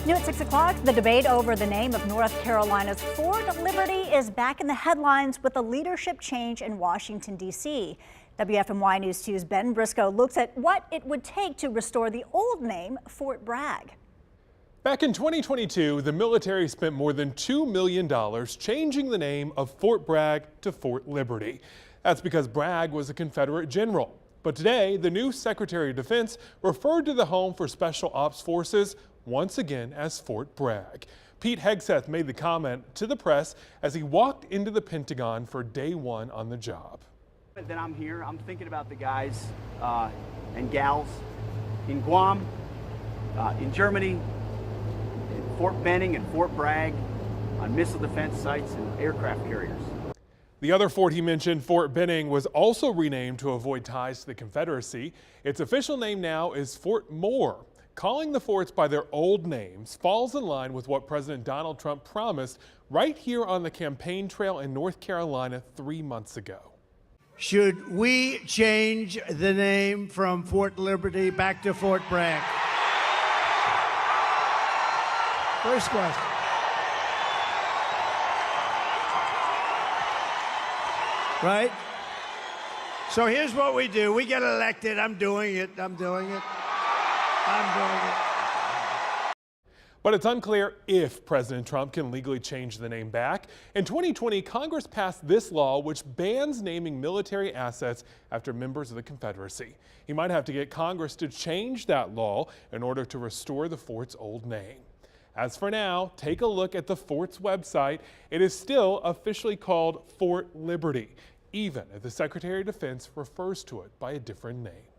New at 6 o'clock, the debate over the name of North Carolina's Fort Liberty is back in the headlines with a leadership change in Washington, D.C. WFMY News 2's Ben Briscoe looks at what it would take to restore the old name Fort Bragg. Back in 2022, the military spent more than $2 million changing the name of Fort Bragg to Fort Liberty. That's because Bragg was a Confederate general. But today, the new Secretary of Defense referred to the home for Special Ops Forces once again as Fort Bragg. Pete Hegseth made the comment to the press as he walked into the Pentagon for day one on the job. Then I'm here, I'm thinking about the guys and gals in Guam, in Germany, in Fort Benning and Fort Bragg, on missile defense sites and aircraft carriers. The other fort he mentioned, Fort Benning, was also renamed to avoid ties to the Confederacy. Its official name now is Fort Moore. Calling the forts by their old names falls in line with what President Donald Trump promised right here on the campaign trail in North Carolina 3 months ago. Should we change the name from Fort Liberty back to Fort Bragg? First question. Right? So here's what we do. We get elected. I'm doing it. But it's unclear if President Trump can legally change the name back. In 2020, Congress passed this law which bans naming military assets after members of the Confederacy. He might have to get Congress to change that law in order to restore the fort's old name. As for now, take a look at the fort's website. It is still officially called Fort Liberty, even if the Secretary of Defense refers to it by a different name.